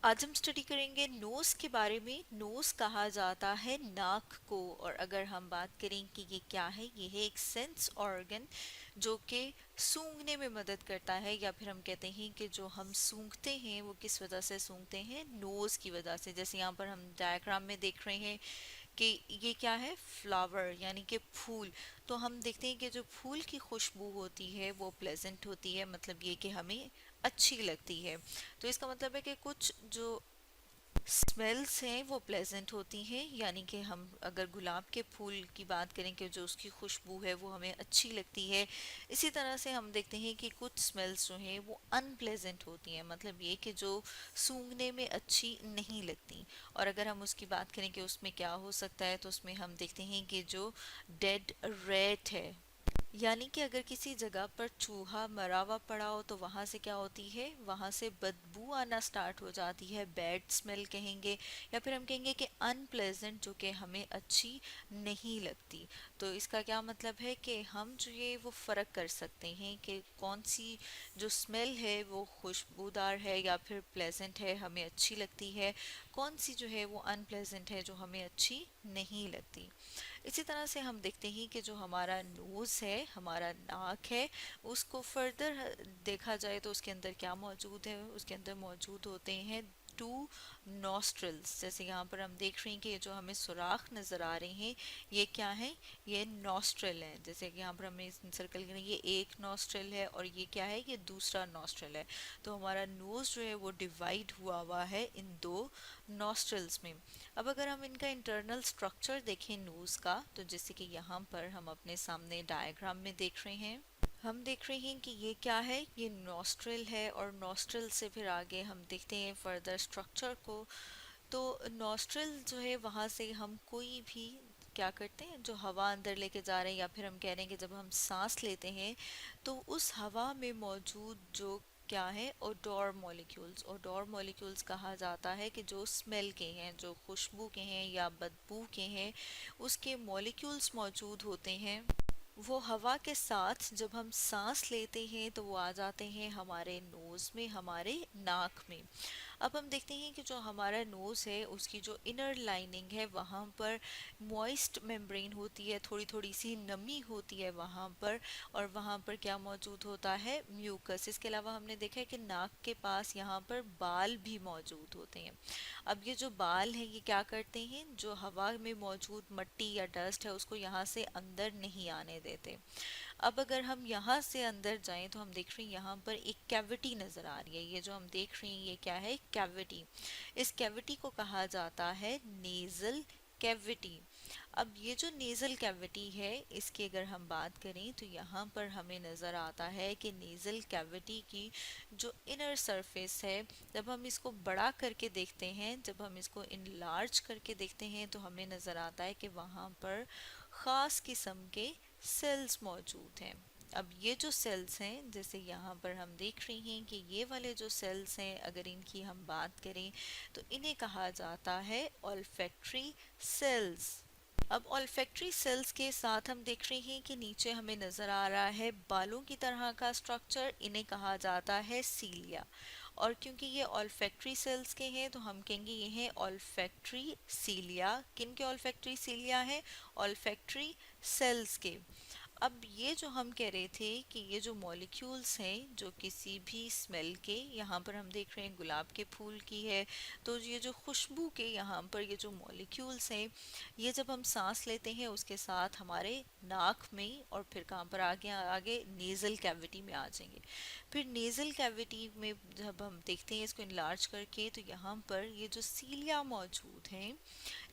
आज हम स्टडी करेंगे नोज के बारे में। नोज कहा जाता है नाक को। और अगर हम बात करें कि ये क्या है, ये है एक सेंस ऑर्गन जो कि सूंघने में मदद करता है, या फिर हम कहते हैं कि जो हम सूंघते हैं वो किस वजह से सूंघते हैं, नोज की वजह से। जैसे यहाँ पर हम डायग्राम में देख रहे हैं कि ये क्या है, फ्लावर यानी कि फूल। तो हम देखते हैं कि जो फूल की खुशबू होती है वो प्लेजेंट होती है, मतलब ये कि हमें अच्छी लगती है। तो इसका मतलब है कि कुछ जो स्मेल्स हैं वो प्लेजेंट होती हैं, यानी कि हम अगर गुलाब के फूल की बात करें कि जो उसकी खुशबू है वो हमें अच्छी लगती है। इसी तरह से हम देखते हैं कि कुछ स्मेल्स जो हैं वो अनप्लेजेंट होती हैं, मतलब ये कि जो सूंघने में अच्छी नहीं लगती। और अगर हम उसकी बात करें कि उसमें क्या हो सकता है, तो उसमें हम देखते हैं कि जो डेड रेट है, यानी कि अगर किसी जगह पर चूहा मरा हुआ पड़ा हो तो वहां से क्या होती है, वहां से बदबू आना स्टार्ट हो जाती है, बैड स्मेल कहेंगे, या फिर हम कहेंगे कि अनप्लेजेंट, जो कि हमें अच्छी नहीं लगती। तो इसका क्या मतलब है कि हम जो ये वो फर्क कर सकते हैं कि कौन सी जो स्मेल है वो खुशबूदार है या फिर प्लेजेंट है, हमें अच्छी लगती है, कौन सी जो है वो अनप्लेजेंट है, जो हमें अच्छी नहीं लगती। इसी तरह से हम देखते हैं कि जो हमारा नोज है, हमारा नाक है, उसको फर्दर देखा जाए तो उसके अंदर क्या मौजूद है, उसके अंदर मौजूद होते हैं टू नॉस्ट्रल्स। जैसे यहाँ पर हम देख रहे हैं कि ये जो हमें सुराख नजर आ रहे हैं, ये क्या है, ये नॉस्ट्रल है। जैसे कि यहाँ पर हमें सर्कल करें, ये एक नॉस्ट्रल है और ये क्या है, ये दूसरा नॉस्ट्रल है। तो हमारा नोज जो है वो डिवाइड हुआ हुआ है इन दो नॉस्ट्रल्स में। अब अगर हम इनका इंटरनल स्ट्रक्चर देखें नोज का, तो जैसे कि यहाँ पर हम अपने सामने डायग्राम में देख रहे हैं, हम देख रहे हैं कि ये क्या है, ये नॉस्ट्रल है, और नॉस्ट्रल से फिर आगे हम देखते हैं फर्दर स्ट्रक्चर को। तो नॉस्ट्रल जो है वहाँ से हम कोई भी क्या करते हैं, जो हवा अंदर लेके जा रहे हैं, या फिर हम कह रहे हैं कि जब हम सांस लेते हैं तो उस हवा में मौजूद जो क्या है, ओडोर मॉलिक्यूल्स। ओडोर मॉलिक्यूल्स कहा जाता है कि जो स्मेल के हैं, जो खुशबू के हैं या बदबू के हैं, उसके मॉलिक्यूल्स मौजूद होते हैं। वो हवा के साथ जब हम सांस लेते हैं तो वो आ जाते हैं हमारे नोज में, हमारे नाक में। अब हम देखते हैं कि जो हमारा नोज है उसकी जो इनर लाइनिंग है वहाँ पर मॉइस्ट मेम्ब्रेन होती है, थोड़ी थोड़ी सी नमी होती है वहाँ पर। और वहाँ पर क्या मौजूद होता है, म्यूकस। इसके अलावा हमने देखा है कि नाक के पास यहाँ पर बाल भी मौजूद होते हैं। अब ये जो बाल हैं ये क्या करते हैं, जो हवा में मौजूद मिट्टी या डस्ट है उसको यहाँ से अंदर नहीं आने देते। अब अगर हम यहाँ से अंदर जाएं तो हम देख रहे हैं यहाँ पर एक कैविटी नजर आ रही है। ये जो हम देख रहे हैं ये क्या है, कैविटी। इस कैविटी को कहा जाता है नेजल कैविटी। अब ये जो नेजल कैविटी है इसकी अगर हम बात करें तो यहाँ पर हमें नज़र आता है कि नेजल कैविटी की जो इनर सरफेस है, जब हम इसको बड़ा करके देखते हैं, जब हम इसको इनलार्ज करके देखते हैं तो हमें नज़र आता है कि वहाँ पर ख़ास किस्म के सेल्स मौजूद हैं। अब ये जो सेल्स हैं, जैसे यहाँ पर हम देख रहे हैं कि ये वाले जो सेल्स हैं, अगर इनकी हम बात करें तो इन्हें कहा जाता है ऑल्फैक्टरी सेल्स। अब ऑल्फैक्टरी सेल्स के साथ हम देख रहे हैं कि नीचे हमें नजर आ रहा है बालों की तरह का स्ट्रक्चर, इन्हें कहा जाता है सीलिया। और क्योंकि ये ऑल्फैक्टरी सेल्स के हैं तो हम कहेंगे ये हैं ऑल्फैक्टरी सीलिया। किन के ऑल्फैक्टरी सीलिया है, ऑल्फैक्टरी सेल्स के। अब ये जो हम कह रहे थे कि ये जो मॉलिक्यूल्स हैं जो किसी भी स्मेल के, यहाँ पर हम देख रहे हैं गुलाब के फूल की है, तो ये जो खुशबू के यहाँ पर ये जो मॉलिक्यूल्स हैं, ये जब हम सांस लेते हैं उसके साथ हमारे नाक में, और फिर कहाँ पर आगे आगे नेजल कैविटी में आ जाएंगे। फिर नेजल कैविटी में जब हम देखते हैं इसको इनलार्ज करके तो यहाँ पर ये जो सीलिया मौजूद हैं,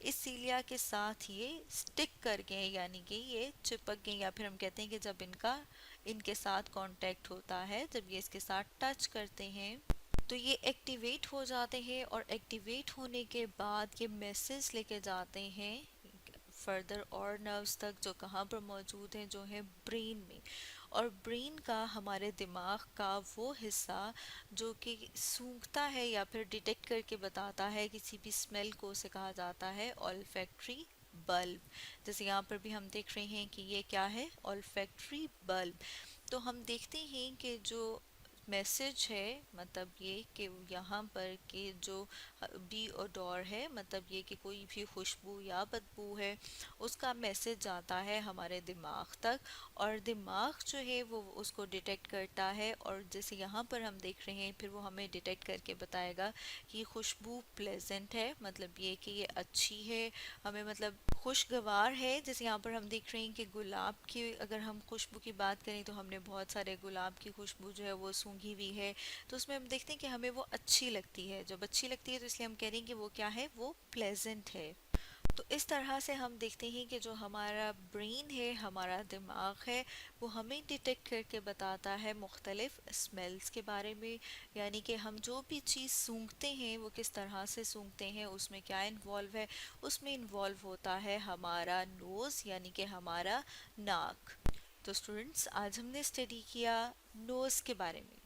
इस सीलिया के साथ ये स्टिक कर गए, यानी कि ये चिपक गए, या फिर हम कहते हैं कि जब इनका इनके साथ कांटेक्ट होता है, जब ये इसके साथ टच करते हैं तो ये एक्टिवेट हो जाते हैं, और एक्टिवेट होने के बाद ये मैसेज लेके जाते हैं फर्दर और नर्व्स तक, जो कहाँ पर मौजूद हैं, जो है ब्रेन में। और ब्रेन का, हमारे दिमाग का वो हिस्सा जो कि सूंघता है या फिर डिटेक्ट करके बताता है किसी भी स्मेल को, उसे कहा जाता है ऑल्फैक्टरी बल्ब। जैसे यहाँ पर भी हम देख रहे हैं कि ये क्या है, ऑल्फैक्टरी बल्ब। तो हम देखते हैं कि जो मैसेज है, मतलब ये कि यहाँ पर के जो बी ओडोर है, मतलब ये कि कोई भी खुशबू या बदबू है, उसका मैसेज जाता है हमारे दिमाग तक, और दिमाग जो है वो उसको डिटेक्ट करता है, और जैसे यहाँ पर हम देख रहे हैं फिर वो हमें डिटेक्ट करके बताएगा कि खुशबू प्लेजेंट है, मतलब ये कि ये अच्छी है, हमें मतलब खुशगवार है। जैसे यहाँ पर हम देख रहे हैं कि गुलाब की अगर हम खुशबू की बात करें तो हमने बहुत सारे गुलाब की खुशबू जो है वो सूंघी हुई है, तो उसमें हम देखते हैं कि हमें वो अच्छी लगती है। जब अच्छी लगती है तो इसलिए हम कह रहे हैं कि वो क्या है, वो प्लेजेंट है। तो इस तरह से हम देखते हैं कि जो हमारा ब्रेन है, हमारा दिमाग है, वो हमें डिटेक्ट करके बताता है मुख्तलिफ स्मेल्स के बारे में। यानी कि हम जो भी चीज़ सूंघते हैं वो किस तरह से सूंघते हैं, उसमें क्या इन्वॉल्व है, उसमें इन्वॉल्व होता है हमारा नोज़ यानी कि हमारा नाक। तो स्टूडेंट्स, आज हमने स्टडी किया नोज़ के बारे में।